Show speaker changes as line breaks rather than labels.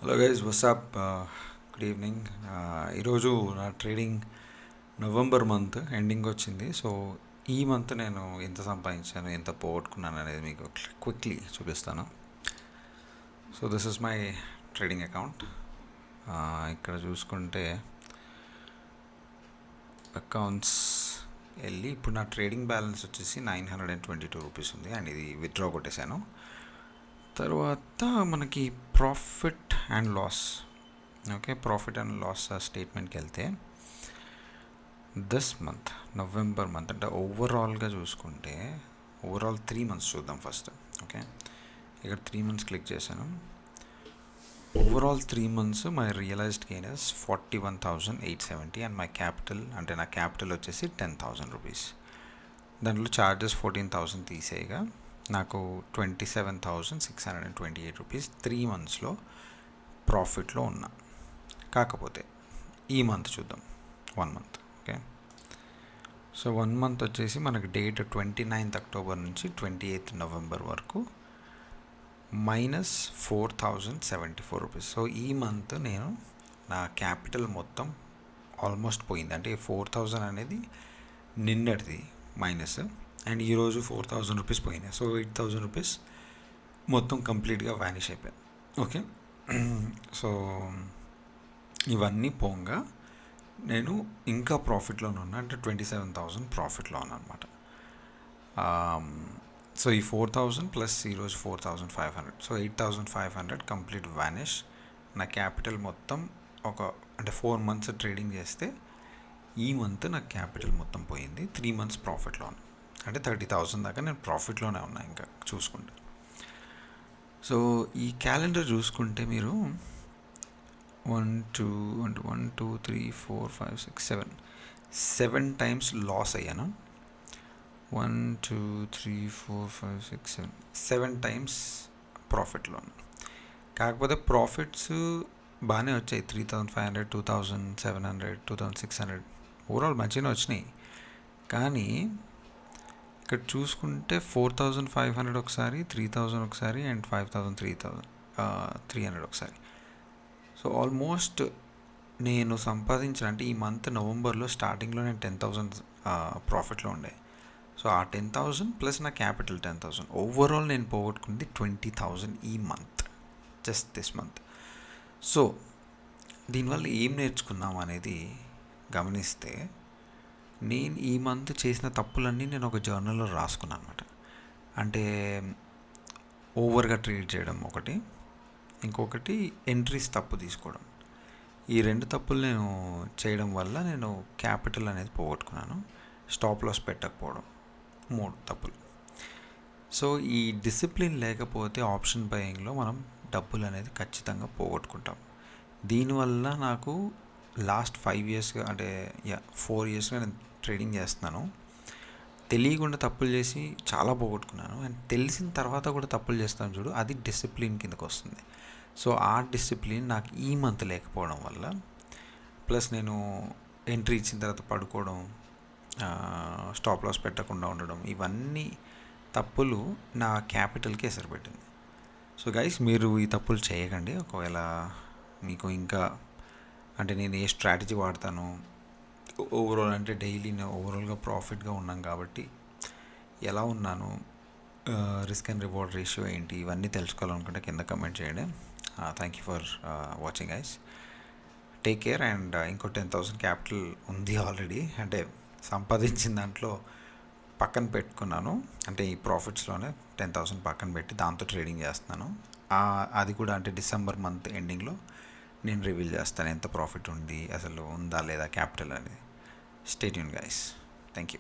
Hello guys, WhatsApp. Good evening. ఈరోజు నా trading November month ending వచ్చింది. సో ఈ మంత్ నేను ఎంత సంపాదించాను, ఎంత పోగొట్టుకున్నాను అనేది మీకు క్విక్లీ చూపిస్తాను. So this is my trading account. ఇక్కడ చూసుకుంటే అకౌంట్స్ వెళ్ళి ఇప్పుడు నా ట్రేడింగ్ బ్యాలెన్స్ వచ్చేసి 922 రూపీస్ ఉంది. అండ్ ఇది విత్డ్రా కొట్టేశాను. తర్వాత మనకి profit and loss. Okay, profit and loss స్టేట్మెంట్కి వెళ్తే దిస్ మంత్ నవంబర్ మంత్ అంటే ఓవరాల్గా చూసుకుంటే ఓవరాల్ 3 months చూద్దాం ఫస్ట్. ఓకే, ఇక్కడ 3 months క్లిక్ చేశాను. Overall 3 months my realised gain is 41,870 and my capital అంటే నా క్యాపిటల్ వచ్చేసి 10,000 రూపీస్. దాంట్లో ఛార్జెస్ 14,000 తీసేయగా నాకు 27,628 రూపీస్ 3 monthsలో ప్రాఫిట్లో ఉన్నా. కాకపోతే ఈ మంత్ చూద్దాం, 1 month. ఓకే, సో 1 month వచ్చేసి మనకు డేట్ 29th అక్టోబర్ నుంచి 28th నవంబర్ వరకు -4,074 రూపీస్. సో ఈ మంత్ నేను నా క్యాపిటల్ మొత్తం ఆల్మోస్ట్ పోయింది. అంటే 4,000 అనేది నిన్నటిది మైనస్, అండ్ ఈరోజు 4,000 రూపీస్ పోయినాయి. సో 8,000 రూపీస్ మొత్తం కంప్లీట్గా వ్యానిష్ అయిపోయాయి. ఓకే, సో ఇవన్నీ పోగా నేను ఇంకా ప్రాఫిట్లోనే ఉన్నా, అంటే 27,000 ప్రాఫిట్లో ఉన్నా అనమాట. సో ఈ 4,000 ప్లస్ ఈరోజు 4,500, సో 8,500 కంప్లీట్ వ్యానిష్. నా క్యాపిటల్ మొత్తం అంటే 4 months ట్రేడింగ్ చేస్తే ఈ మంత్ నా క్యాపిటల్ మొత్తం పోయింది. 3 months ప్రాఫిట్లో ఉన్నా, అంటే 30,000 దాకా నేను ప్రాఫిట్లోనే ఉన్నా ఇంకా చూసుకుంటే. సో ఈ క్యాలెండర్ చూసుకుంటే మీరు 1 2 3 4 5 6 7 times లాస్ అయ్యాను. 1 2 3 4 5 6 7 times ప్రాఫిట్లో ఉన్నాను. కాకపోతే ప్రాఫిట్స్ బాగానే వచ్చాయి. 3,500 2,700 2,600 ఓవరాల్ మంచిగానే వచ్చినాయి. కానీ ఇక్కడ చూసుకుంటే 4,500 ఒకసారి, 3,000 ఒకసారి, అండ్ 5,000 300 ఒకసారి. సో ఆల్మోస్ట్ నేను సంపాదించిన, అంటే ఈ మంత్ నవంబర్లో స్టార్టింగ్లో నేను 10,000 ప్రాఫిట్లో ఉండే. సో ఆ 10,000 ప్లస్ నా క్యాపిటల్ 10,000, ఓవరాల్ నేను పోగొట్టుకుంది 20,000 ఈ month, just this month. So దీనివల్ల ఏం నేర్చుకున్నాం అనేది గమనిస్తే, నేను ఈ మంత్ చేసిన తప్పులన్నీ నేను ఒక జర్నల్లో రాసుకున్నాను అనమాట. అంటే ఓవర్గా ట్రేడ్ చేయడం ఒకటి, ఇంకొకటి ఎంట్రీస్ తప్పు తీసుకోవడం. ఈ 2 తప్పులు నేను చేయడం వల్ల నేను క్యాపిటల్ అనేది పోగొట్టుకున్నాను. స్టాప్ లాస్ పెట్టకపోవడం 3 తప్పులు. సో ఈ డిసిప్లిన్ లేకపోతే ఆప్షన్ బయింగ్లో మనం డబ్బులు అనేది ఖచ్చితంగా పోగొట్టుకుంటాం. దీనివల్ల నాకు లాస్ట్ 5 yearsగా, అంటే 4 yearsగా నేను ట్రేడింగ్ చేస్తున్నాను. తెలియకుండా తప్పులు చేసి చాలా పోగొట్టుకున్నాను. అండ్ తెలిసిన తర్వాత కూడా తప్పులు చేస్తాను చూడు, అది డిసిప్లిన్ కిందకు వస్తుంది. సో ఆ డిసిప్లిన్ నాకు ఈ మంత్ లేకపోవడం వల్ల, ప్లస్ నేను ఎంట్రీ ఇచ్చిన తర్వాత పడుకోవడం, స్టాప్ లాస్ పెట్టకుండా ఉండడం, ఇవన్నీ తప్పులు నా క్యాపిటల్కి ఎసరు పెట్టింది. సో గైస్, మీరు ఈ తప్పులు చేయకండి. ఒకవేళ మీకు ఇంకా, అంటే నేను ఏ స్ట్రాటజీ వాడతాను, ఓవరాల్ అంటే డైలీ నేను ఓవరాల్గా ప్రాఫిట్గా ఉన్నాను కాబట్టి ఎలా ఉన్నాను, రిస్క్ అండ్ రివార్డ్ రేషియో ఏంటి, ఇవన్నీ తెలుసుకోవాలనుకుంటే కింద కమెంట్ చేయండి. Thank you for watching guys. Take care. And ఇంకో 10,000 క్యాపిటల్ ఉంది ఆల్రెడీ, అంటే సంపాదించిన దాంట్లో పక్కన పెట్టుకున్నాను. అంటే ఈ ప్రాఫిట్స్లోనే 10,000 పక్కన పెట్టి దాంతో ట్రేడింగ్ చేస్తున్నాను. అది కూడా అంటే డిసెంబర్ మంత్ ఎండింగ్లో నేను రివీల్ చేస్తాను ఎంత ప్రాఫిట్ ఉంది, అసలు ఉందా లేదా క్యాపిటల్ అనేది. Stay tune guys. Thank you.